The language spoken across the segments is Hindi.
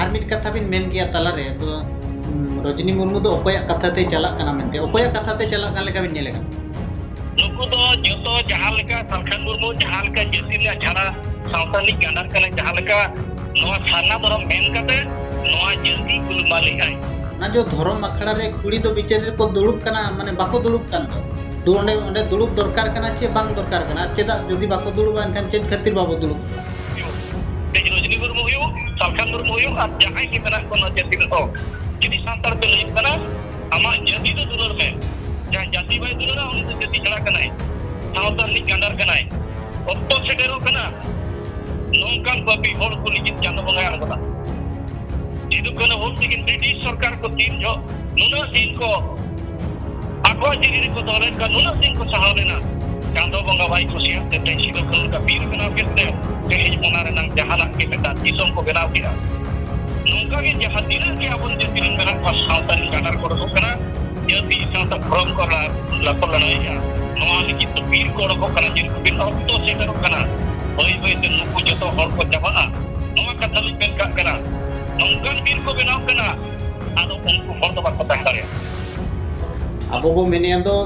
आर मिट कथा बिन मेन किया तलारे तो रजनी मुर्मू दो ओकोया कथा ते चला कना मेनते ओकोया कथा ते चला कान लेका बिन नेले कना नुकु दो जोतो जहां लेका सरखान मुर्मू जहां लेका जेसी ले छाड़ा सावताली गानार कना जहां लेका नोआ साना दरम मेन कते नोआ जेसी गुलमाली आय ना जो धर्म अखड़ा रे कुड़ी दो बिचार रे को दुड़ुब कना माने बाको दुड़ुब कान दो ओंडे ओंडे दुड़ुब दरकार कना चे बांग दरकार कना चेदा जदि बाको दुड़ुब एनखान चेद खातिर बाबो दुड़ुब तेज रजनी मुर्मू हुयो सरखान मुर्मू हुयो आ जहां की मेना को जेसी हो jadi santar te lay kana ama jadi do dulur me jang jati bai dulur undi to jadi chara kanai sautan ni gandar kanai otto sedero kana nongkan babi hor ko nijit chando bangai ana kata jidu kana hor tikin british sarkar ko tin jo nuna sin ko akwa jiri ko dole ka nuna sin ko sahalena chando banga bai kusia te tensi ko kan ka pir kana kete te hi monare nang jahala ke beta disong ko benau kira nungka ke jahat dina ke abon jetirin kana pas sautan ganar ko ro kana jadi sautan from ko lapor lana ya no ali ki to pir ko ro kana jir ko bin otto se karo kana oi oi te nuku joto hor ko jabana no katha li ben ka kana nungkan pir ko benau kana ado unku hor do bakko tahare abo bo mene ando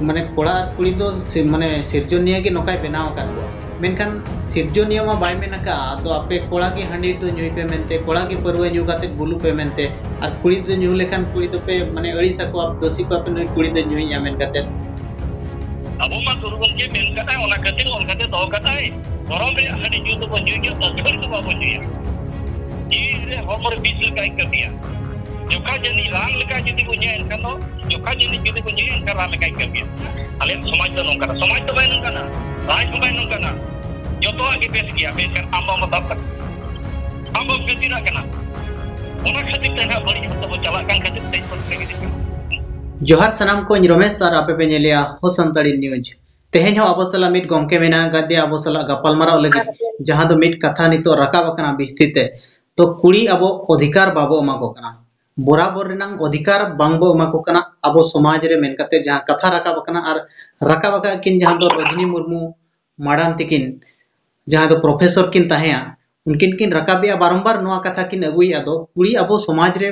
mane kola kuli do mane sirjoniya ke nokai benaw kan bo मेनखान सिरजोनिया मा बाय मेनका तो आपे कोड़ा की हंडी तो न्यूई पे मेनते कोड़ा की परवे न्यू काते गुलु पे मेनते और कुड़ी तो न्यू लेखान कुड़ी तो पे माने अड़ी सको आप दोषी को आपने कुड़ी तो न्यूई या मेन काते अब मा गुरुगन के मेन काता ओना काते ओन काते दो काता है गरम रे हंडी न्यू तो न्यू के अछड़ी तो बाबू न्यू ये रे हमर बीच लगाई कर दिया जोखा जनी रांग लगा जदी को न्याय एनखान दो जोखा जनी जदी को न्याय एनखान रांग लगाई कर दिया आले समाज तो नोंका समाज तो बाय नोंका ना राज को बाय नोंका ना joto agi bes kia besan amba matapak amba ketira kana ona khatir tena bari hoto calakan khatir tei lagi जोहार सनाम को रमेश सर आपे पे नेलिया हो संताड़ी न्यूज तेहेन हो अबो सला मिट गमके मेना गदे अबो सला गपालमाराव लगी जहां दो मिट कथा नितो राकाब कना बिस्थिते तो कुड़ी अबो अधिकार बाबो एमा को कना बराबर रिनांग अधिकार बांगबो एमा को कना अबो समाज रे मेन कते जहां कथा राकाब कना और राकाब का किन जहां दो रजनी मुर्मू माडाम तिकिन जहां दो प्रोफेसर किन ताहेया उनकिन किन रकाबिया बारंबार नोआ कथा किन अगुइया दो कुड़ी अबो समाज रे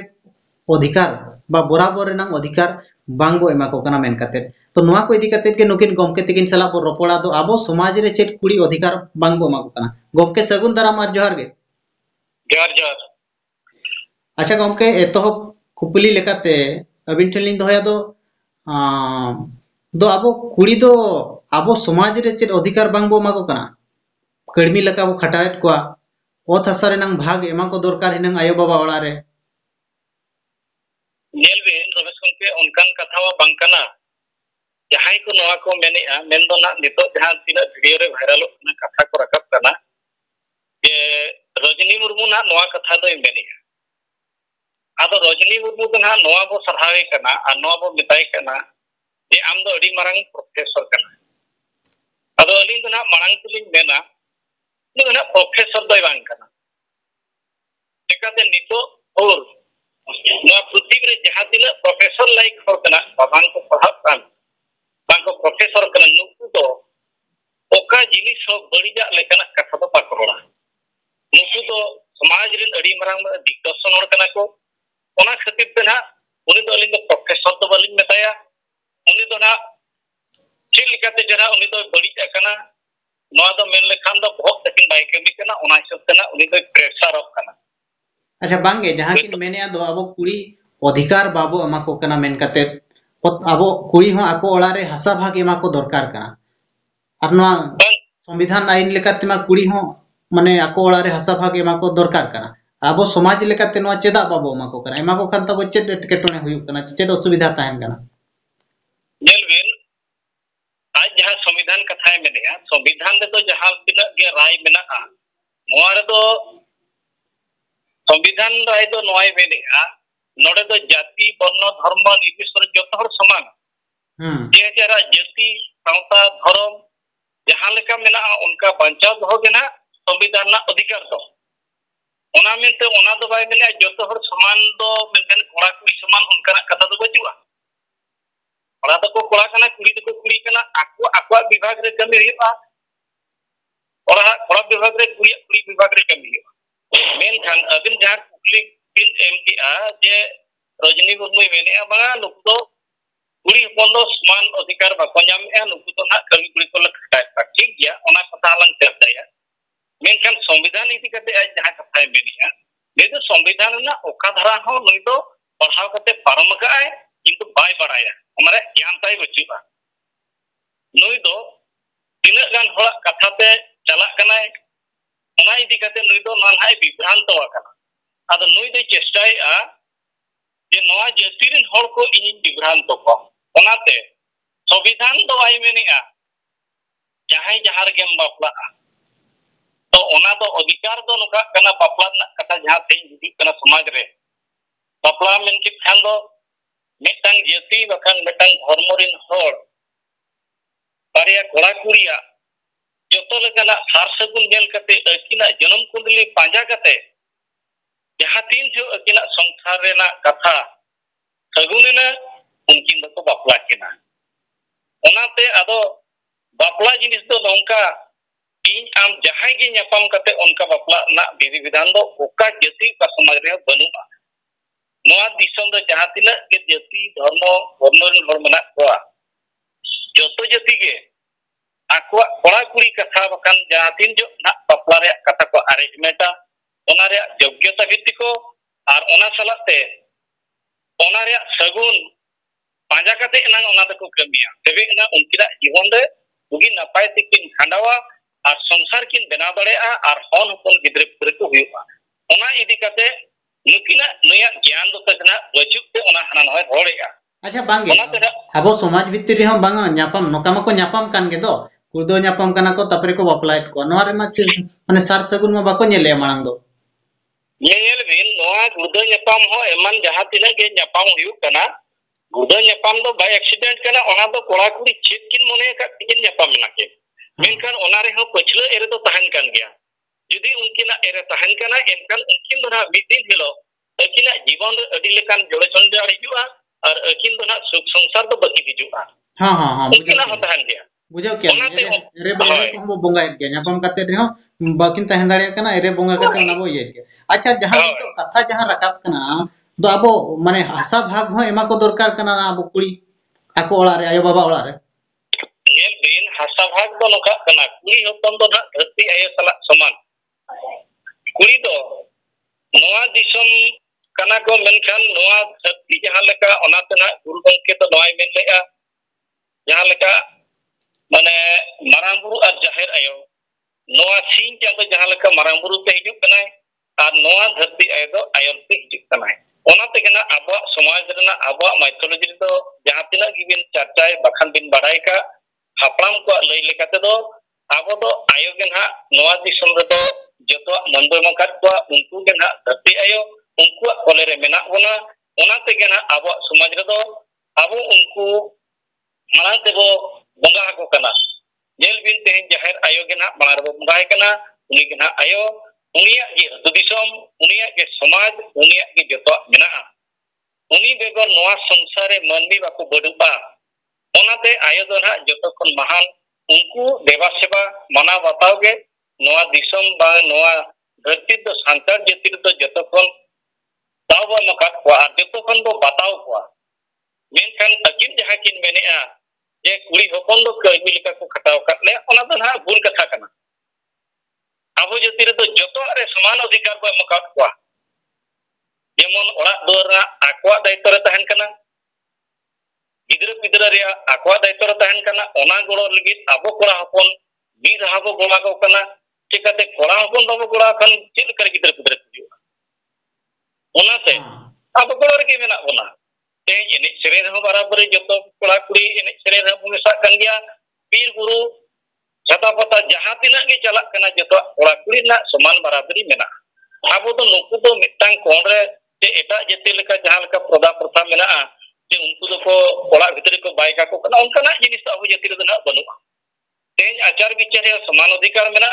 अधिकार बा बराबर रिनांग अधिकार बांगबो एमा को कना मेन कते तो नोआ को इदी कते के नुकिन गमके तिकिन सला बो रोपड़ा दो अबो समाज रे चेत कुड़ी अधिकार बांगबो एमा को कना गमके सगुन दाराम आर जोहार गे जोहार जोहार अच्छा गमके एतो कुपली लेकाते अबिन ठेलिन दोया दो अबो कुड़ी दो अबो समाज रे चेत अधिकार बांगबो एमा को कना कड़मी लका वो खटायत को ओत हसा रेनांग भाग एमा को दरकार हिनांग आयो बाबा ओड़ा रे नेल बेन रमेश गमके उनकान कथा वा बांकना जहां को नोआ को मेनेआ मेन दो ना नितो जहां तिना वीडियो रे वायरल ना कथा को रकब करना जे रजनी मुर्मू ना नोआ कथा दो मेनेआ आदो रजनी मुर्मू को ना नोआ बो सरहावे कना आ नोआ बो मिताय कना जे आम दो अडी मारंग प्रोफेसर कना आदो अलिंग ना मारंग तुलिंग मेना ना प्रोफेसर दो बांग कना चिकाते नितो और ना पृथ्वी रे जहां तिना प्रोफेसर लाइक हर कना बाबान को पढ़ा कान बांग को प्रोफेसर कना नुकु दो ओका जिनिस हो बड़ीजा लेकना कथा दो पाकरोड़ा नुकु दो समाज रिन अडी मारंग दिग्दर्शन हर कना को ओना खातिर ते ना उनी दो अलिंग प्रोफेसर दो बलिंग मेताया उनी दो ना चिल लेकाते जरा उनी दो बड़ीजा कना नोआ दो मेन लेखान दो बहुत तकिन बाय कमी कना ओना हिसाब कना उनी दो प्रेशर ऑफ कना अच्छा बांगे जहां किन मेने दो अबो कुड़ी अधिकार बाबो एमा को कना मेन कते अबो कुड़ी हो आको ओड़ा रे हसा भाग एमा को दरकार कना और नोआ संविधान आईन लेकाते मा कुड़ी हो माने आको ओड़ा रे हसा भाग एमा को दरकार कना अबो समाज लेकाते नोआ चेदा बाबो एमा को कना एमा को खान तबो चेद एटकेटोने हुयु कना चेद असुविधा ताहेन कना नेलविन आज जहां संविधान कथा मेनेआ संविधान रे तो जहां तिना गे राय मेना आ नोआ रे तो संविधान राय दो नोय मेनेआ नोडे दो जाति वर्ण धर्म निर्विशेष जतो हर समान जे जरा जाति सावता धर्म जहां लेका मेना उनका बंचाव दो गेना संविधान ना अधिकार दो ओना मेनते ओना दो बाय मेना जतो हर समान दो मेनखान कोड़ा कुड़ी समान उनका कथा दो बचुआ कोड़ा दो को कोड़ा कना कुड़ी दो को कुड़ी कना आको आको विभाग रे कमी हुआ कोड़ा विभाग रे कुड़ी विभाग रे कमी हुआ मेनखान अबिन जहां कुली बिन एम किया जे रजनी मुर्मू मेने बंगा नुकु दो कुड़ी हपन दो समान अधिकार बाको नामे नुकु तो ना कमी कुड़ी को लखटा ठीक गया ओना कथा लंग चर्चाया मेनखान संविधान इति कते आज जहां कथा मेनिया ने तो संविधान ना ओका धारा हो नुई दो पढ़ाव कते पारम काए किंतु बाय बड़ाया हमारे ज्ञान ताई बचुआ नुई दो तीन गान होड़ा कथा ते चला कनाय ओना इति कते नुई दो नानहाय विभ्रांत वाकना आदो नुई दो चेष्टाया जे नवा जातिरिन होड़ को इन विभ्रांत को ओनाते संविधान दो आई मेनिया जहां जहां गेम बापला तो ओना तो अधिकार दो नुका कना बापला ना कथा जहां ते हिदी कना समाज रे बापला मेन के खान दो मेटंग जाति बखान मेटंग धर्म रिन होड़ बारिया कोड़ा कुड़िया जतो लेकना सार सगुन नेल कते अकिना जन्म कुंडली पांजा कते जहां तीन जो अकिना संसार रेना कथा सगुनेना उनकिन दो बापला किना ओनाते आदो बापला जिनिस दो नोंका इन आम जहां गे न्यापाम कते उनका बापला ना विधि विधान दो ओका जाति का समाज रे बनुआ नोआ दिसम दो जहां तिना के जाति धर्म वर्णन हर मना कोआ जतो जाति के आको कोड़ा कुड़ी कथा बखान जहां तीन जो ना बापला रे कथा को अरेंजमेंटा ओना रे योग्यता भित्ति को और ओना सलाते ओना रे सगुन पांजा कते एना ओना तको कमिया तबे ना उनकिरा जीवन रे उगी नपाय तिकिन खांडावा और संसार किन बना दड़ेआ और हन हपन गिद्रे पुरे को हुआ ओना इदी कते नुकिना नया ज्ञान दो तकना बचुते ओना हना नय रोड़ेआ अच्छा बांगे अब समाज भितर हम बांगा न्यापाम नोका मको न्यापाम कान गे दो कुदो न्यापाम काना को तपरे को बापलाइट को नोआ रे मा माने सार सगुन मा बाको नेले मांग दो नेल बिन नोआ गुदो न्यापाम हो एमन जहां तिना गे न्यापाम हुयु कना गुदो न्यापाम दो बाय एक्सीडेंट कना ओना दो कोड़ा कुड़ी चेक किन मने का किन न्यापाम नाके मेनखान ओना रे हो पछले एरे तो तहन कान गया जुदी उनकिना एरे तहन कना एनखान उनकिन दो ना बिदिन हिलो अकिना जीवन रे अडी लेकान जोड़े संजार हिजुआ और अकिन दो ना सुख संसार दो बकी हिजुआ हां हां हां उनकिना हो तहन गया बुझाव के एरे बंगा को बोंगा गया न्यापाम कते रे हो बाकिन तहन दाड़िया कना एरे बोंगा कते ओना बो ये के अच्छा जहां तो कथा जहां रकाब कना दो आबो माने आशा भाग हो एमा को दरकार कना आबो कुड़ी आको ओला रे आयो बाबा ओला रे नेल बिन हासा भाग दो नोका कना कुड़ी होतन दो ना धरती आयो सला समान कुड़ी दो नोआ दिसम कना को मेनखान नोआ धरती जहां लेका ओना तना गुरु गंके तो नोय मेन लेगा जहां लेका माने मारांग बुरु और जाहिर आयो नोआ सीन चांदो जहां लेका मारांग बुरु पे हिजुक कना और नोआ धरती आयो दो आयल पे हिजुक कना ओना ते कना आबो समाज रेना आबो माइथोलॉजी दो जहां तिना गिबिन चर्चाय बखान बिन बाडाय का हापड़ाम को लई लेकाते दो आबो दो आयो गे ना नोआ दिसम रे दो जतो नंदो मकात को उनको गे ना धरती आयो उनको कोले रे मेना बोना ओना ते गे ना आबो समाज रे दो आबो उनको माना ते बो बंगा को कना जेल बिन ते जाहिर आयो गे ना बार बो बंगाय कना उनी गे ना आयो उनिया गे तो दिसम उनिया गे समाज उनिया गे जतो मेना उनी बेगर नोआ संसार रे मनमी बाको बडुपा ओनाते आयो दो ना जतो खन महान उनको देवा सेवा मना बताओ गे नोआ दिसम बा नोआ धरती तो सांतार जाति तो जतो खन ताव मकात को और जतो खन दो बताओ को मेनखान अकिन जहां किन मेनेआ जे कुड़ी हपन दो कर्मी लिका को खटाव करले ओना दो ना भूल कथा कना आबो जाति रे तो जतो रे समान अधिकार को मकात को जेमन ओड़ा दोरना आकवा दायित्व रे तहन कना गिदरा पिदरा रे आकवा दायित्व रे तहन कना ओना गोड़ो लगी आबो कोड़ा हपन बी रहाबो गोड़ा को कना चिकाते कोड़ा हपन दबो गोड़ा खन चिल कर गिदरा पिदरा हिजुआ ओना से आबो गोड़ो रे के मेना ओना ते एने सेरे रहो बराबर जतो कोड़ा कुड़ी एने सेरे रहो मेसा कन गया पीर गुरु छता पता जहां तिना के चला कना जतो कोड़ा कुड़ी ना समान बराबरी मेना आबो तो नुकु तो मिटांग कोन रे जे एटा जति लेका जहां लेका प्रदा प्रथा मेना जे उनको दो को कोड़ा भितरी को बायका को कना उनका ना जिनिस आबो जति रे ना बनुआ तेज आचार विचार समान अधिकार मेना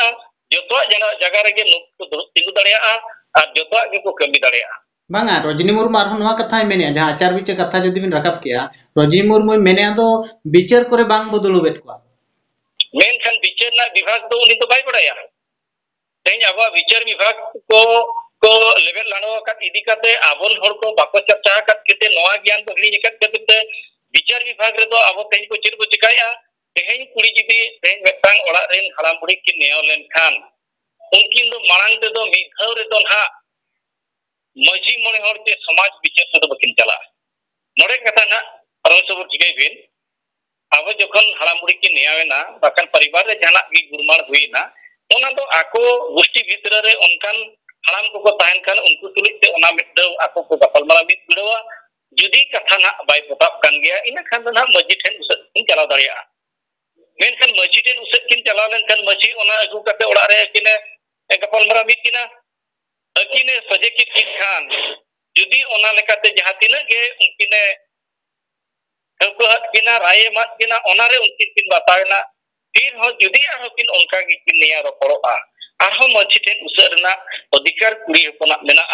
जतो जना जगह रे के नुकु तिंगु दड़िया और जतो के को कमी दड़िया बांगा रजनी मुर्मू आर नोआ कथा मेने जहां आचार विचार कथा जदि बिन रकाब किया रजनी मुर्मू मेने दो विचार करे बांग बदलु बेट को मेनखान विचार ना विभाग दो उनी तो बाय बड़ाया तेज अब विचार विभाग को को लेवल लानो का इदी काते आबोन हर को बाको चर्चा का केते नवा ज्ञान को हिनी का केते विचार विभाग रे तो आबो तेज को चिर को चिकाया तेहेन कुड़ी जिदी तेहेन मेटांग ओड़ा रेन हलाम बुड़ी की नेओ लेन खान उनकिन दो मांग ते दो मिघाव रे तो ना मजी मने हर ते समाज विचार से तो बकिन चला नोड़े कथा ना परमेश्वर चिकाई बिन आबो जखन हलाम बुड़ी की नेआवेना बाकन परिवार रे जाना की गुरमाण हुईना ओना तो आको गोष्ठी भीतर रे उनकान हलाम को ताहन खान उनको तुलित ते ओना मिटदो आको को गपलमारा मिट बिड़वा जुदी कथा ना बाय पताप कान गया इना खान ना मजी ठेन उस किन चला दाड़िया मेनखान मजी ठेन उस किन चला लेन खान मजी ओना अगु कते ओड़ा रे किने गपलमारा मिट किना अकिने सजे किन खान जुदी ओना लेकाते जहां तिना गे उनकिने को किना राय मत किना ओना रे उनकिन किन बतावेना फिर हो जुदी आरो किन उनका की किन निया रोपड़ोआ आरो मजी ठेन उसरना अधिकार कुड़ी हपना मेना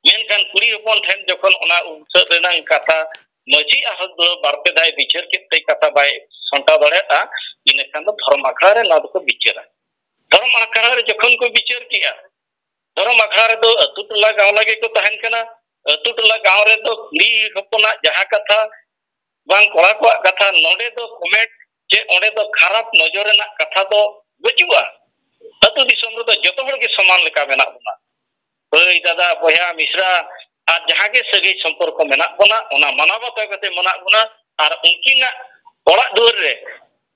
मेनखान कुड़ी हपन ठेन जखन ओना उसरना कथा मजी आरो दो बारपे दाय विचार केते कथा बाय संता दड़ेता इन खान दो धर्म अखड़ा रे ना को विचारा धर्म अखड़ा रे जखन को विचार किया धर्म अखड़ा रे दो अतु टला गांव लगे को तहन कना अतु टला गांव रे दो कुड़ी हपना जहां कथा बांग कोड़ा को कथा नोडे दो कमेंट जे ओडे दो खराब नजर ना कथा दो बचुआ अतु दिसम रे दो जतो हर के समान लेका मेना बना ओई दादा बया मिश्रा आर जहां के सगे संपर्क मेना बना ओना मानवता कते मना बना आर उनकिना ओड़ा दूर रे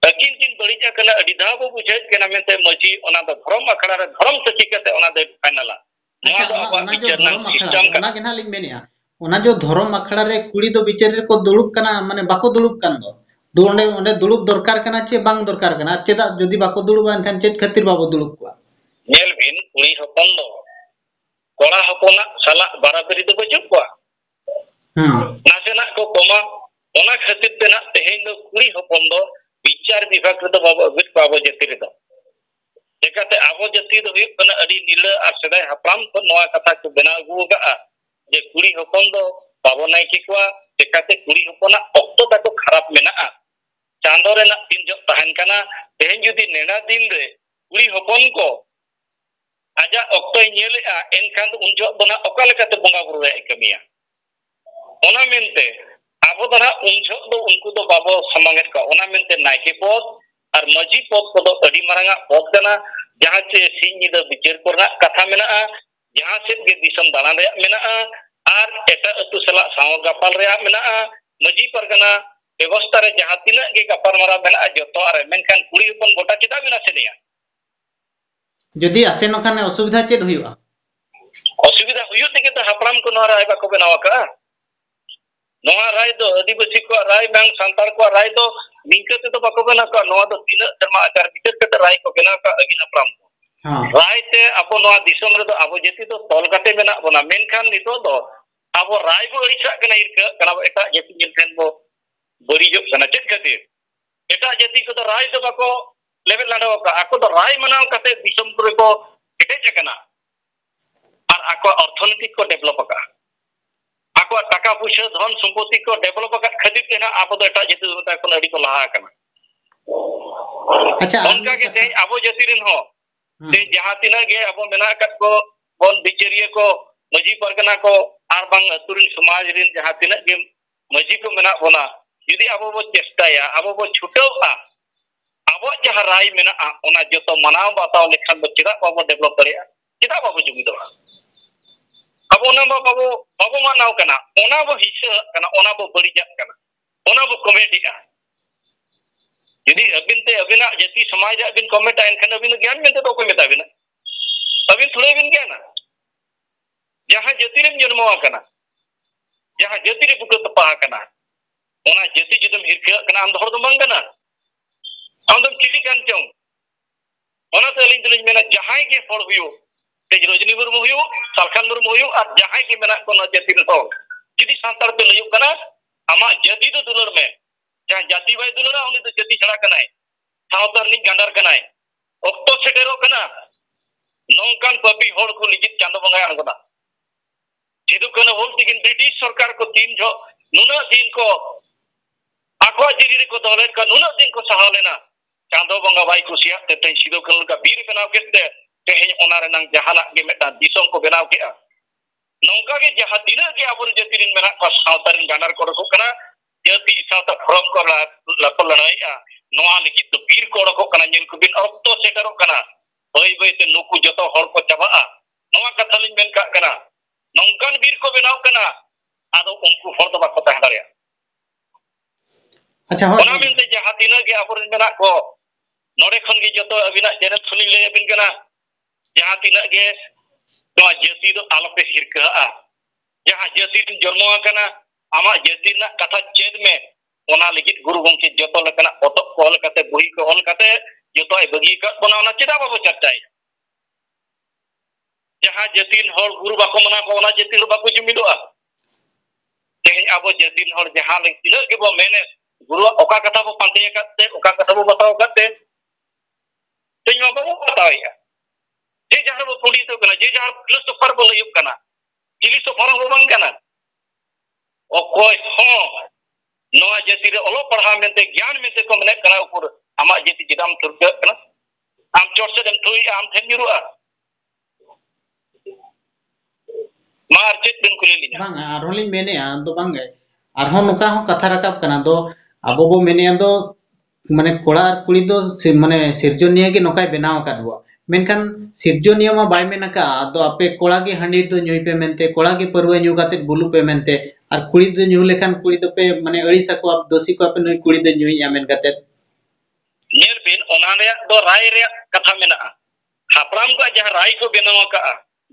अकिन किन बड़ीजा कना अडी धा बो बुझे केना मेते मजी ओना दो धर्म अखड़ा रे धर्म सची कते ओना दे फाइनला अच्छा ओना जो धर्म अखड़ा ओना के ना लिंग मेनिया ओना जो धर्म अखड़ा रे कुड़ी दो विचार रे को दुलुप कना माने बाको दुलुप कान दो दुंडे ओंडे दुलुप दरकार कना चे बांग दरकार कना चेदा जदी बाको दुलुप एनखान चेत खातिर बाबो दुलुप को नेल बिन कुड़ी हपन दो कोड़ा हपना साला बराबरी दो बचु को नासेना को कोमा ओना खातिर ते ना तेहेन दो कुड़ी हपन दो विचार विभाग रे दो बाबो वित बाबो जति रे दो जेकाते आबो जति दो हुई कना अडी नीला आर सदाय हपराम को नवा कथा को बना गुगा जे कुड़ी हपन दो बाबो नाय की को जेकाते कुड़ी हपना ऑक्टो ताको खराब मेना चांदो रे ना दिन जो तहन कना तेहेन जुदी नेना दिन रे कुड़ी हपन को आजा ऑक्टो नेले एनखान उन जो बना ओका लेकाते बंगा बुरु रे कमिया ओना मेनते आबो दना उन जो दो उनको दो बाबो समांगत का ओना मेनते नायके पद और मजी पद को दो अडी मारंगा पद कना जहां से सिंह द विचार करना कथा मेना जहां से के दिसम दाना रे मेना आर एटा अतु सला साव गपाल रे मेना मजी परगना व्यवस्था रे जहां तिना के गपाल मारा मेना जतो आरे मेनखान कुड़ी हपन गोटा चिदा बिना सेनिया जदी आसे नखाने असुविधा चेद हुआ असुविधा हुयु तेके तो हपराम को नोरा आइबा को बनावा का नोआ राय दो आदिवासी को राय बांग संतार को राय दो निकते तो बाको बना का नोआ दो तीन शर्मा आचार विचार के राय को बना का अगिन हपराम को राय ते अबो नोआ दिसम रे दो अबो जेती तो तोल काटे बना बना मेनखान नितो दो अबो राय बो अड़िसा कना इरका कना एटा जेती जिनखान बो बड़ी जो कना चेक खातिर एटा जेती को तो राय दो बाको लेवल लाडो का आको तो राय मनाव कते दिसम को केटे कना और आको अर्थनीतिक को डेवलप का आको टाका पैसा धन संपत्ति को डेवलप का खातिर तेना आपो तो एटा जेती होता को अड़ी को लहा कना अच्छा उनका के ते आबो जेती रिन हो ते जहां तिना गे आबो मेना कत को बन बिचरिया को मजी परगना को आर बांग अतुरिन समाज रिन जहां तिना गे मजी को मेना बोना यदि आबो बो चेष्टाया आबो बो छुटोआ आबो जहां राय मेना ओना जतो मनाव बाताव लेखान बो चिदा बाबो डेवलप करेया चिदा बाबो जुगी दो अब ओना बाबो बाबो मानाव कना ओना बो हिस्सा कना ओना बो बड़ीजा कना ओना बो कमेटिया यदि अबिन ते अबिना जति समाज रे अबिन कमेंट एनखान अबिन ज्ञान मेनते तो को मेता बिना अबिन थोड़े बिन ज्ञान जहां जति रे जन्मवा कना जहां जति रे बुक तपा कना ओना जति जुदम हिरका कना आम हर दो बंग कना आम दम चिली कान चों ओना ते लिंग दिलिन मेना जहां के फल हुयो तेज रजनी मुर्मू हुयो सालखान मुर्मू हुयो और जहां के मेना कोन जति रे हो जदि सांतार ते लयु कना आमा जति तो दुलर में जहां जाति बाय दुलरा उनी तो जति छड़ा कनाय सावतार नि गांडार कनाय ऑक्टो सेटेरो कना नौकान पपी होड़ को लिजित चांदो बंगाय अनगना जिदु कना होल तिगिन ब्रिटिश सरकार को तीन जो नुना दिन को आखवा जिरी को दौलत का नुना दिन को सहालेना चांदो बंगा भाई कुसिया ते सिदो कन का वीर बनाव केते तेहें ओना रेनांग जहानाक गे मेटा दिसोम को बनाव केआ नौका के जहां तिना के अब जाति रिन मेना को सावतारिन गानार को रखो कना जाति सावता फरम को लापल लड़ाईआ नोआ लिखित तो पीर को रखो कना जिन को बिन ऑक्टो सेटरो कना बई बई ते नुकु जतो हर को चाबाआ नोआ कथा लिन मेन का कना नौकान बीर को बनाव कना आदो उनको हर दो बाको तहन दारिया अच्छा हो ओना मेनते जहां तिना के अब रिन मेना को नोडे खन के जतो अबिना चैनल सुनी ले बिन कना जहां तिना के नोआ जाति दो आलोपे हिरका जहां जाति तुम जन्म आकना आमा जाति ना कथा चेद में ओना लिखित गुरु गंके जतो लकना पतक को ऑल कते बुही को ऑल कते जतो ए बगी का बना ओना चेदा बाबू चर्चाय जहां जातिन हर गुरु बाको मना को ओना जाति रो बाको जुमिदोआ तेहें आबो जातिन हर जहां ले तिना के बो मेने गुरु ओका कथा बो पांते कते ओका कथा बो बताओ कते तेन बाबू बताया जे जहां बो कुड़ी तो कना जे जहां प्लस तो पर बो लयुक कना चिली तो फरम बो बंग कना ओकोय हो नोआ जाति रे ओलो पढ़ा मेंते ज्ञान मेंते को मने करा ऊपर आमा जाति जिदाम तुरक कना आम चोट से दम थुई आम थेन जुरुआ मार चेत बिन कुली लिया bang arholi mene ando bang arhon nuka ho katha rakap kana do abo bo mene ando mane kora ar kuri do mane sirjoniya ge nokai benaw akad bo menkan sirjoniya ma bai menaka ado ape kora ge handi do nyui pe mente kora ge parwa nyu kate bulu pe mente ar kuri do nyu lekan kuri do pe mane adi sako ap dosi ko ape nui kuri do nyui ya men kate नेल बिन ओना रे दो राय रे कथा मेना हापराम को जहां राय को बेनाव का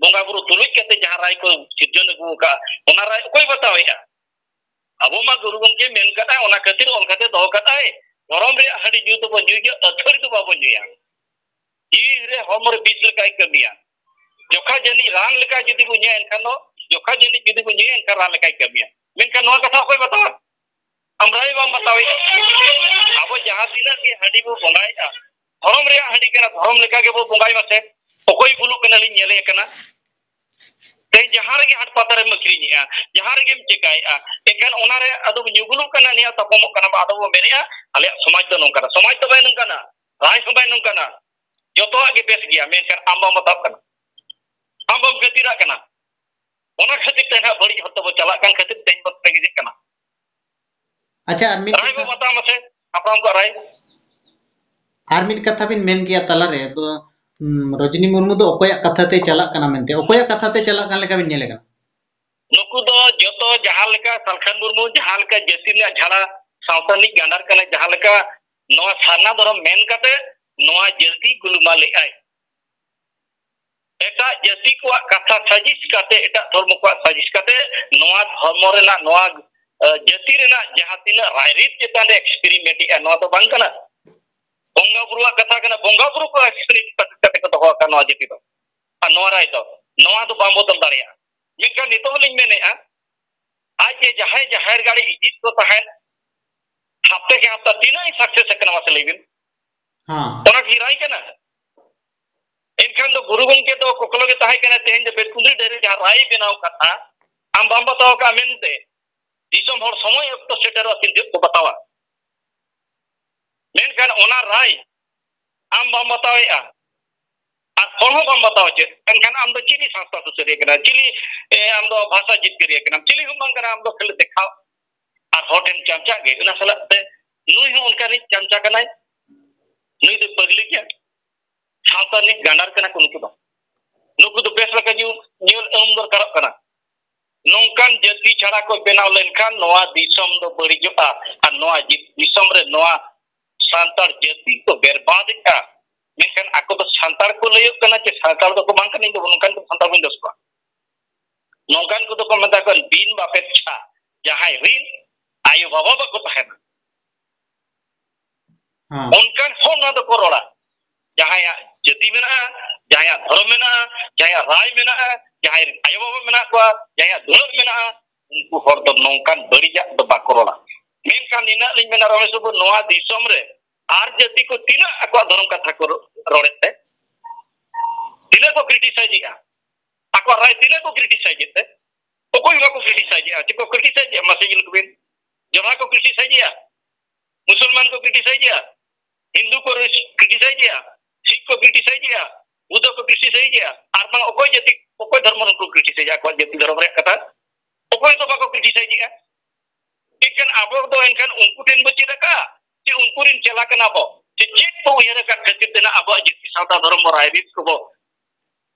बोंगा बुरु तुलुक कते जहां राय को सिर्जन को का ओना राय कोई बतावेया अब मा गुरु गंके मेन कता ओना खातिर ओल कते दो कता है गरम रे हडी जु तो बजु के अथरी तो बाबो जुया ई रे हमर बीच लकाय कमिया जोखा जनी रान लका जदी को न्या एनखान दो जोखा जनी जदी को न्या एनखान रान लकाय कमिया मेनका नो कथा कोई बतावा हमराई बाम बतावे अब जहां तिना के हडी बो बंगाया धर्म रे हडी केना धर्म लेका के बो बंगाई मासे ओकोई बुलु केना लि नेले केना ते जहां रे हट पातर मखरिनिया जहां रे गेम चिकाया एखान ओना रे अदो न्युगुलु केना निया तपमो केना अदो बो मेरिया आले समाज तो नंका समाज तो बाय नंका ना राय तो बाय नंका ना जतो आगे बेस गया मेनकर आम्बा बताव कना आम्बा खतिरा कना ओना खतिर तेना बड़ी हत बो चला कान खतिर तेन बत तेगे कना अच्छा राय बो बता मसे आपराम को राय आर्मिट कथा बिन मेन किया तला रे तो रजनी मुर्मू दो ओकोया कथा ते चला कना मेनते ओकोया कथा ते चला कान लेका बिन नेले कना नुकु दो जतो जहां लेका सालखान मुर्मू जहां लेका जाति ने झाड़ा सावतानी गांडार कने जहां लेका नोआ सारना धर्म मेन कते नोआ जाति गुलमा ले आय एटा जाति को कथा साजिश कते एटा धर्म को साजिश कते नोआ धर्म रेना नोआ जाति रेना जहां तिना रायरित चेतन रे एक्सपेरिमेंट ए नोआ तो बांग कना बोंगा बुरुआ कथा कना बोंगा बुरु को एक्सपेरिमेंट कते को दो का नोआ जाति तो नोआ राय तो नोआ तो बांबो तल दारिया मेका नितो लिंग मेने आज ये जहां जहार गाड़ी इजित को तहन हफ्ते के हफ्ता तीना ही सक्सेस कना वासे लेबिन हां तोना की राय कना इनखान दो गुरु गंके तो कोकलो के तहाय कना तेहन जे बेटकुंद्री डेरे जहां राय बेनाव कथा आम बाम बताओ का मेनते दिसम हर समय तो सेटर अतिन को बतावा मेनखान ओना राय आम बाम बतावेया आ कोहो बाम बताओ चे एनखान आम दो चिली संस्था सुसरिया कना चिली आम दो भाषा जित करिया कना चिली हम बांग कना आम दो खेल देखाओ आ होटेल चमचा गे उना सलाते नुई हो उनका नि चमचा कनाय नुई दो पगली क्या सावतानी गांडार कना को नुकु दो बेस लका न्यूल दर करक कना नौकान जाति छाड़ा को बेनाव लेनखान नोआ दिसम दो बड़ीजोआ आ नोआ दिसम रे नोआ सांतार जाति को बर्बादका मेनखान आको तो सांतार को लयो कना चे सांतार दो को बांग कनी दो नौकान को सांतार बिन दसपा नौकान को तो को मता कन बिन बापे छा जहां रिन आयु बाबा बको तहना हां उनकान होना दो कोरोड़ा जहां जाति मेना जहां धर्म मेना जहां राय मेना जहां आयो बाबा मेना को जहां दुलर मेना उनको हर दो नौकान बड़ीजा दो बाकोरोला मेनखान निना लिन मेना रमेश बाबू नोआ दिसम रे आर जाति को तिना अको धर्म कथा को रोड़ेते तिना को क्रिटिसाइज अको राय तिना को क्रिटिसाइज ते तो कोई को क्रिटिसाइज चिको क्रिटिसाइज मसेजिल को बिन जमा को क्रिटिसाइज मुसलमान को क्रिटिसाइज हिंदू को क्रिटिसाइज सिख को क्रिटिसाइज उदो को क्रिटिसाइज गया और बांग ओकोय जाति ओकोय धर्म को क्रिटिसाइज को जाति धर्म रे कथा ओकोय तो बाको क्रिटिसाइज गया इनकन आबो दो इनकन उनको टेन बच्चे रखा कि उनको रिन चला कना बो चेक तो उयहर का खातिर तेना आबो जाति सावता धर्म रायरित को बो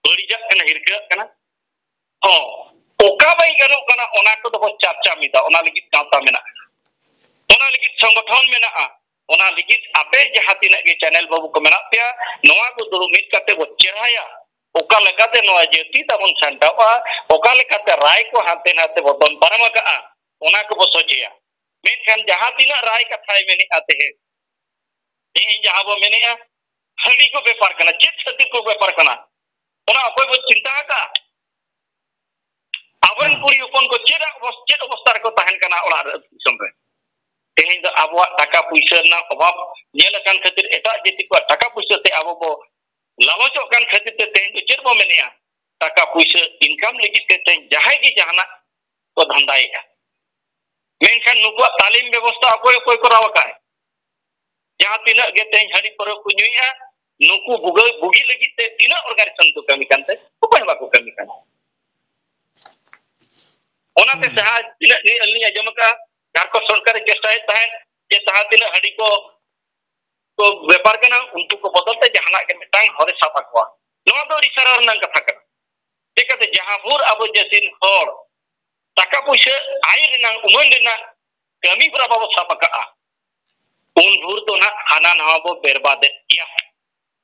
बड़ीजा कना हिरका कना हो ओका बाई गनो कना ओना को दो चर्चा मिदा ओना लगित गावता मेना ओना लगित संगठन मेना ओना लगित आपे जहां तिना के चैनल बाबू को मेना पे नोआ को दुरु मिट करते वो चेहराया ओका लगाते नोआ जेती तबन संटावा ओका लगाते राय को हाथे नाते बदन परम का ओना को बो सोचिया मेनखान जहां तिना राय कथाय मेने आते हैं इन जहां बो मेने हड़ी को व्यापार करना चेत सती को व्यापार करना ओना अकोय बो चिंता का अबन पुरी उपन को चेत अवस्था को तहन करना ओला दिसम रे तेहें दो आबो टाका पैसा ना अभाव नेल कान खातिर एटा जेति को टाका पैसा ते आबो बो लालचो कान खातिर ते तेहें दो चेत बो मेनेया टाका पैसा इनकम लगी ते तेहें जहाय की जहाना को धंधाएगा मेनखान नुको तालीम व्यवस्था अकोय कोय कराव का जहां तिना गे तेहें हड़ी पर को नुया नुको बुगी लगी ते तिना ऑर्गेनाइजेशन को कमी कानते ओकोय बाको कमी कान ओनाते सहा तिना नि अलिनी आजम का झारखंड सरकार चेष्टा तहन जे तहा तिना हड़ी को व्यापार करना उनको को बदलते जहाना के मिटांग हरे सापा को नोआ दो रिसारा रनंग कथा कर देखते जहां भोर अब जैसिन होर टाका पैसा आय रनंग उमन रना कमी बरा बाबो सापा का उन भोर तो ना हाना नवा बो बर्बाद किया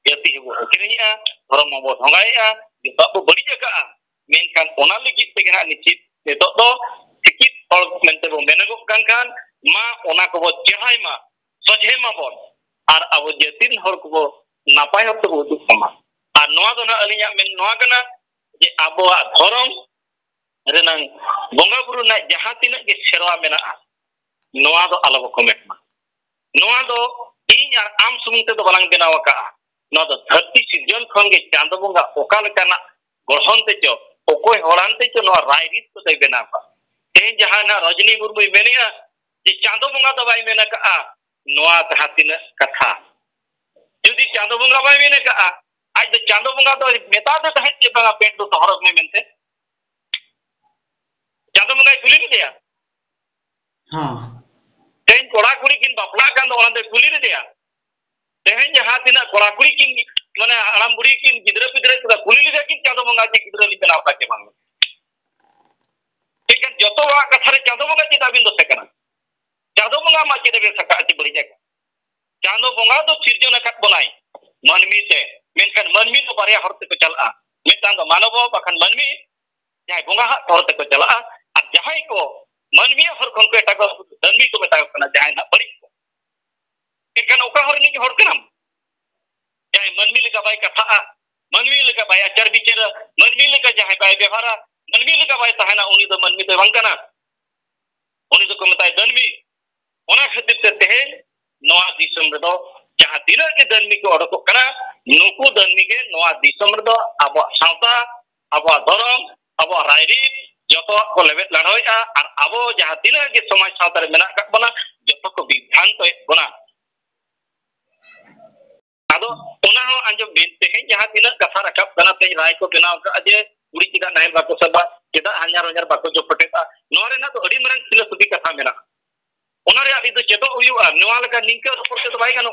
जति हो किरिया धर्म बो धंगाया जता बो बड़ी जगह मेनखान ओना लगी तेगना निश्चित नेतो दो सिकित और मेंते बो मेनगो कान मा ओना को बो चेहाय मा सजे मा बो और अब जतिन हर को नापाय हत को दुख समा और नोआ दो ना अलिया मेन नोआ कना जे आबो धर्म रेनंग बोंगा बुरु ना जहां तिना के सेरवा मेना नोआ दो आलो को मेटमा नोआ दो इन और आम सुमुंग ते दो बलांग बेनाव का नोआ दो धरती सिजन खन के चांद बोंगा ओका लेकाना गठन ते जो ओकोय होरान ते जो नोआ रायरित को दे बेनाव का तेन जहां ना रजनी मुर्मू मेनिया जे चांद बोंगा दो बाई मेना का नोआ तहा तिना कथा जदि चांद बोंगा बाई मेना का आज दो चांद बोंगा दो मेता दे तहे जे बंगा पेट दो हरक में मेनते चांद बोंगा कुली दिया हां तेन कोड़ा कुड़ी किन बापला कान दो ओना दे कुली दिया तेन जहां तिना कोड़ा कुड़ी किन माने आराम बुड़ी किन गिदरा पिदरा को कुली दिया किन चांद बोंगा जे गिदरा लि बनाव का के बांग ठीक है जतो वा कथा रे चांद बोंगा चिता बिन दो सेकना चांद बोंगा मा चिता बे सका अति बड़ी जगह चांद बोंगा तो सिरजन अकत बनाई मनमी ते मेनखान मनमी तो बारिया हरते को चला मेतांग दो मानव बाखान मनमी जाय बोंगा हरते को चला और जहां को मनमी हर खन को एटा को दंडी को मेता कना जहां ना बड़ी एखान ओका हर नि हर कनाम जाय मनमी लेका बाय कथा मनमी लेका बाय आचार विचार मनमी लेका जहां बाय व्यवहार मनमी लेका बाय तहना उनी दो मनमी दो बंकना उनी दो को मेता दंडी ओना खातिर ते तेहे नोआ दिसम रेदो जहां तिना के दंडी को अडको कना नुकु दंडी के नोआ दिसम रेदो आबो सावता आबो धर्म आबो रायरित जतो को लेबेट लड़ोया और आबो जहां तिना के समाज सावता रे मेना का बना जतो को विधान तो बना आदो ओना हो अंजो बेते हैं जहां तिना कथा रखब कना ते राय को बनाव का अजे उड़ी चिदा नाइल बाको सबा चिदा हन्यार हन्यार बाको जो पटेता नोरे ना तो अडी मरन फिलोसफी कथा मेना ओना रे अभी तो चेतो हुआ नोआ लगा निंके ऊपर से तो बाई गनो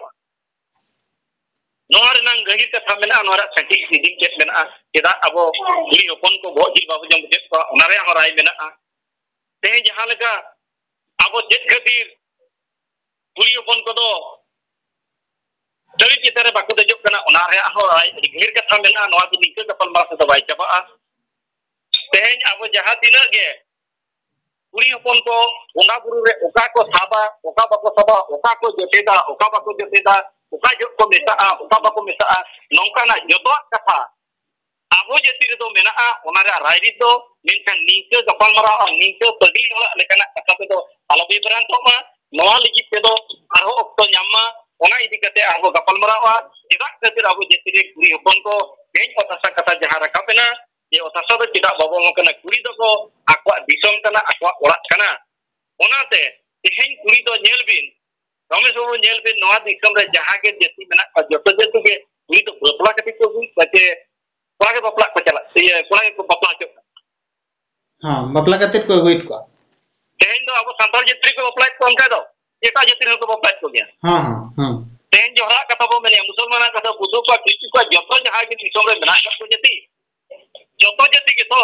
नोआ रे नंग गही कथा मेना नोरा सटी निदिन चेत मेना चिदा अबो उड़ी ओपन को बोजी बाबू जम चेत को ओना रे हो राय मेना ते जहां लगा अबो चेत खातिर उड़ी ओपन को दो दरी चितरे बाको दे जब कना ओना रे हो राय गहीर कथा मेना नोआ दि निंके कपल मार से तो बाई चाबा ते अबो जहां दिना गे उड़ी ओपन को बोंगा बुरु रे ओका को साबा ओका बाको साबा ओका को जतेदा ओका बाको जतेदा ओका जो को मेता ओका बाको मेता नौका ना जतो कथा आबो जति रे दो मेना ओना रे रायरी दो मेनखान निंके गपाल मारा और निंके पगली होला लेकना कथा पे दो आलो बिबरान तो मा नोआ लिगि पे दो आरो ओक्तो न्यामा ओना इदि कते आबो गपाल मारा वा चिदा खातिर आबो जति रे उड़ी ओपन को बेन ओतासा कथा जहां रखाबेना ये ओतासा दो चिदा बाबो मकना कुड़ी दो को आकवा दिसम तना आकवा ओड़ा कना ओनाते तेहेन कुड़ी दो नेल बिन रमेश बाबू नेल बिन नोआ दिसम रे जहां के जति मेना जतो जतो के कुड़ी दो बपला कति को बचे कोड़ा के बपला को चला ये कोड़ा के बपला चो हाँ बपला कते को अगुइट को तेन दो अब संताल जाति को बपला को उनका दो एटा जाति को बपला को गया हाँ हाँ तेन जोहरा कथा बो मेने मुसलमान कथा बुदु को कृष्ण को जतो जहां के दिसोम रे बना को जाति जतो जाति के तो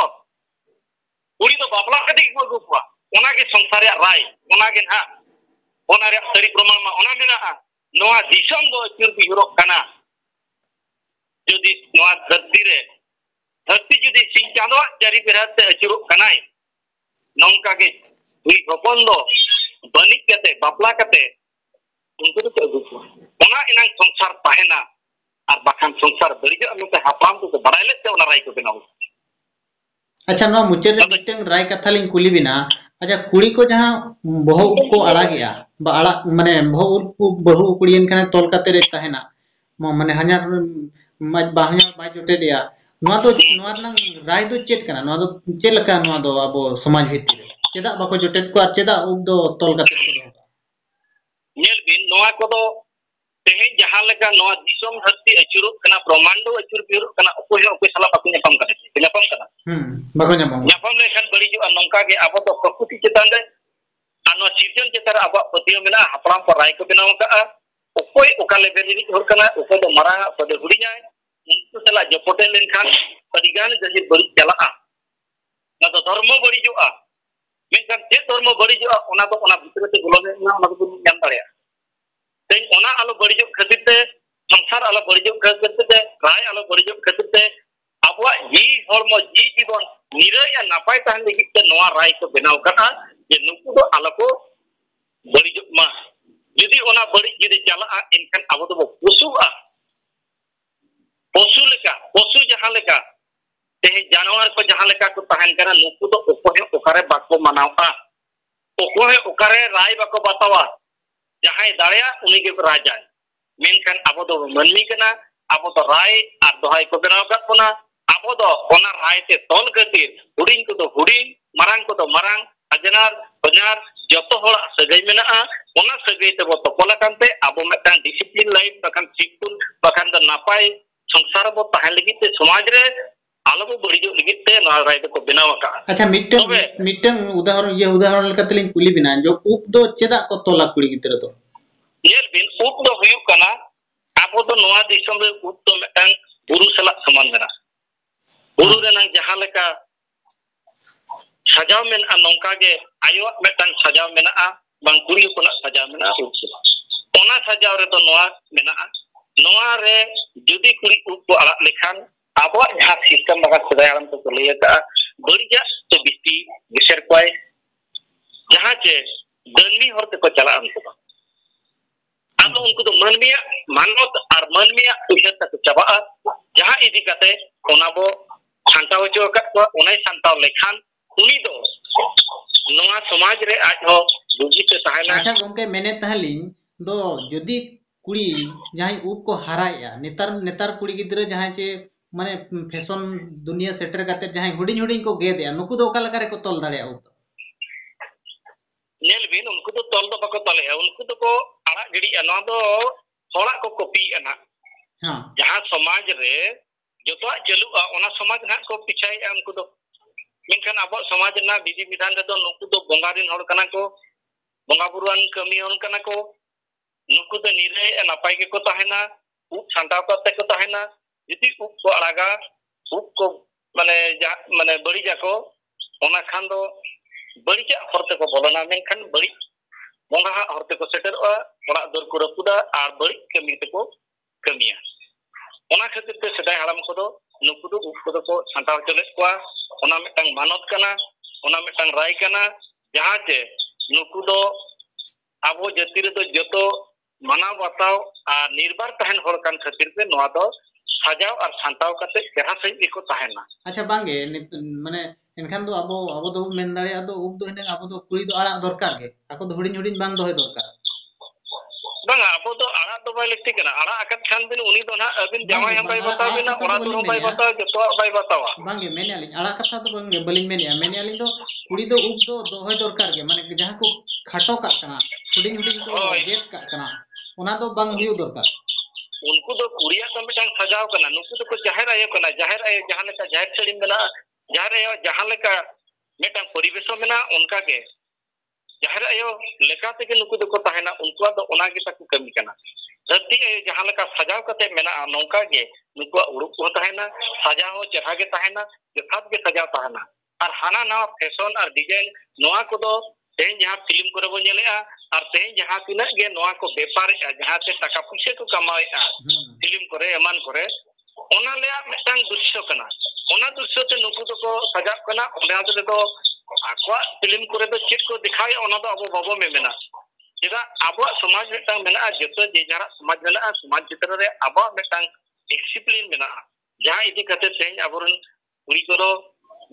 उड़ी तो बपला कति को गुपा ओना के संसार राय ओना के ना ओना रे सरी प्रमाण मा ओना मेना नोआ दिसोम दो चुर बिहुरो कना जुदी नोआ धरती जुदी सिंह चांदो जारी बेराते अचुरो कनाय नौका के हुई हपन दो बनी कते बापला कते उनको तो अगुको ओना इनांग संसार ताहेना और बाखान संसार बड़ीजो अनुते हापराम को बड़ाई लेते ओना राय को बनाओ अच्छा नो मुचे मिटंग राय कथा लिंग कुली बिना अच्छा कुड़ी को जहां बहु को अड़ा गया बा अड़ा माने बहु कुड़ीन कने तोल कते रे ताहेना माने हन्यार मज बाहया बाय जोटे दिया नोआ दो नोआ नंग राय दो चेट कना नोआ दो चेट लका नोआ दो अब समाज भितर चेदा बाको जोटेट को चेदा उब दो तोल कते को दो नेल बिन नोआ को दो तेहे जहां लगा नोआ दिसोम धरती अचुरो कना ब्रह्मांडो अचुर बिरो कना ओको सला बाको नेपम कना बाको नेपम लेखन बड़ी जो नौका के अब तो प्रकृति चेतन रे आनो सिर्जन चेतर अब पतियो मेना हपराम पर राय को बनाव का ओकोय ओका लेवल रि होर कना ओको दो मारा पदे हुडियाय उनको सला जपटे लेनखान अदिगान जजे बड़ी चला ना तो धर्म बड़ी जो मेनखान जे धर्म बड़ी जो ओना तो ओना भितर ते बोलो ना ओना तो जान दाड़िया तेन ओना आलो बड़ी जो खातिर ते संसार आलो बड़ी जो खातिर ते राय आलो बड़ी जो खातिर ते अबवा जी हरमो जी जीवन निरय या नापाय तहन लगी ते नोआ राय को बनाव कना जे नुकु तो आलो को बड़ी जो मा यदि ओना बड़ी यदि चला इनखान अब तो पुसुआ पशु जहां लेका ते जानवर को जहां लेका को तहन करा नुकु तो ओकोहे ओकारे बाको मनावा ओकोहे ओकारे राय बाको बतावा जहां दाड़िया उनी के राजा मेनखान अब तो मनमी कना अब तो राय और दोहाई को बनाव का कोना अब तो ओना राय ते तोल खातिर हुडिंग को तो हुडिंग मारांग को तो मारांग अजनार बजार जतो होड़ा सगै मेना ओना सगै ते बो तोला कांते अब मेटांग डिसिप्लिन लाइफ बखान सिकुल बखान द नापाय संसार बो तहन लगी ते समाज रे आलो बो बड़ी जो लगी ते ना राय को बनाव का अच्छा मिटंग उदाहरण ये उदाहरण लेका तलिंग कुली बिना जो उप दो चेदा को तोला कुड़ी गितरे तो नेल बिन उप दो हुयु कना अब तो नोआ दिसम रे उप तो मेटांग बुरु सला समान मेना बुरु रे नंग जहां लेका सजाव मेन नौका के आयो मेटांग सजाव मेना बांग कुड़ी को ना सजाव मेना उप ओना सजाव रे तो नोआ मेना नोआ रे जुदी कुड़ी उप को अड़ा लेखान अब जहां सिस्टम बगा सदायरम तो लैया का बड़िया तो बिस्ती विशर कोय जहां चे दनमी होते को चला उनको अब उनको तो मनमिया मानवत और मनमिया उहर तक चबा जहां इदी कते ओना बो सांताव जो का ओनाय सांताव लेखान उनी दो नोआ समाज रे आज हो बुगी से तहना अच्छा गोंके मेने तहलिन दो जदी कुड़ी जहां उप को हराया नेतार कुड़ी गिद्रे जहां चे माने फैशन दुनिया सेटर करते जहां हुडिंग को गे दे नुकु दो काला करे को तोल दाड़िया उप नेल बिन उनको तो तोल दो बको तोले उनको तो को आड़ा गिड़ी ना दो थोड़ा को कॉपी ना हां जहां समाज रे जतो चलु ओना समाज ना को पिछाई उनको तो मेनखान अब समाज ना विधि विधान रे तो नुकु तो बोंगा दिन हड़ कना को बोंगा बुरुआन कमी हन कना को नुकु तो निरे नापाय के को तहना उप सांताव करते को तहना यदि उप को अड़ागा उप को माने बड़ी जाको ओना खान दो बड़ी जा हरते को बोलना मेनखान बड़ी बोंगा हरते को सेटर ओड़ा दर को रपुदा और बड़ी कमी ते को कमिया ओना खातिर ते सदाय हराम को दो नुकु दो उप को को सांताव चले को ओना मेटांग मानत कना ओना मेटांग राय कना जहां चे नुकु दो आबो जाति रे तो जतो माना बताओ और निर्भर तहन होड़ कान खातिर पे नोआ दो सजाव और सांताव कते जहां सही एको तहना अच्छा बांगे माने एनखान दो अबो दो मेन दाड़िया दो उप दो हिने अबो दो कुड़ी दो आड़ा दरकार के आको दो हुडिंग बांग दो दरकार बांगा अबो दो आड़ा दो बाय लिखते कना आड़ा अकत खान दिन उनी दो ना अबिन जामाय हम बाय बताओ बिना ओड़ा दो बाय बताओ जतो बाय बतावा बांगे मेने आलिन आड़ा कथा तो बांगे बलिन मेने आलिन दो कुड़ी दो उप दो होय दरकार के माने जहां को खाटो का कना हुडिंग को गेट का कना ओना दो बांग हुयु दरकार उनको तो कुड़ी कुड़िया तो मिटांग सजाव कना नुकु तो को जाहिर आयो कना जाहिर आयो जहां लेका जाहिर छड़ी मेना जाहिर आयो जहां लेका मिटांग परिवेशो मेना उनका के जाहिर आयो लेका ते के नुकु को ताहेना उनको दो ओना के ताकु कमी कना धरती आयो जहां लेका सजाव कते मेना नौका के नुकु उड़ुक को ताहेना सजाव चढ़ा के ताहेना जथात के सजाव ताहेना और हाना नवा फैशन और डिजाइन नोआ को दो तेन जहां फिल्म करे बो नेलेआ और तेन जहां तिना गे नोआ को व्यापार जहां से टाका पैसा को कमाएआ फिल्म करे एमान करे ओना ले मिटांग दृश्य कना ओना दृश्य ते नुकु तो को सजाव कना ओना ते दो आकवा फिल्म करे तो चेक को दिखाए ओना तो अब बाबो में मेना जेदा अब समाज मिटांग मेना जतो जे जरा समाज मेना समाज चित्र रे अब मिटांग डिसिप्लिन मेना जहां इदी कते तेन अबरन कुड़ी को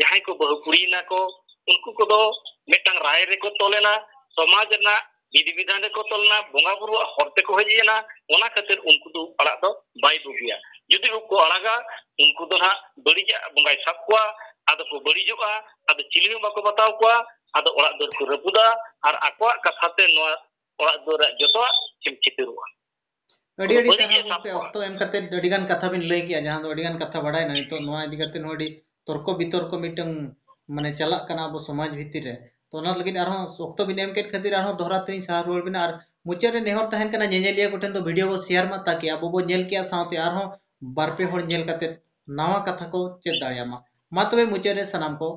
जहां को बहु कुड़ी ना को उनको को दो मिटांग राय रे को तोलेना समाज ना विधि विधान रे को तोलना बोंगा बुरु हरते को हजिना ओना खातिर उनको दो अड़ा दो बाय बुगिया यदि उनको अड़ागा उनको दो ना बड़ीजा बोंगाय सब को आदो को बड़ीजुआ आदो चिलिम बाको बताव को आदो अड़ा दर को रबुदा और आकवा कथाते नो अड़ा दर जतो चिमचितिरुआ अड़ी अड़ी सारा पे ऑक्टो एम कते अड़ीगान कथा बिन लई किया जहां दो अड़ीगान कथा बडाय ना तो नोआ इदी कते नोडी तर्क बितर्क मिटंग माने चला कना अब समाज भितिर रे तो ओना लगिन आरो ऑक्टो बिन एम केट खातिर आरो दोहरा तरी सारा रोल बिना और मुचे रे नेहर तहन कना नेनेलिया गोठेन दो वीडियो को शेयर मा ताकि अब बो नेल किया साथे आरो बारपे होड़ नेल कते नवा कथा को चेत दाड़ियामा मा तबे मुचे रे सनाम को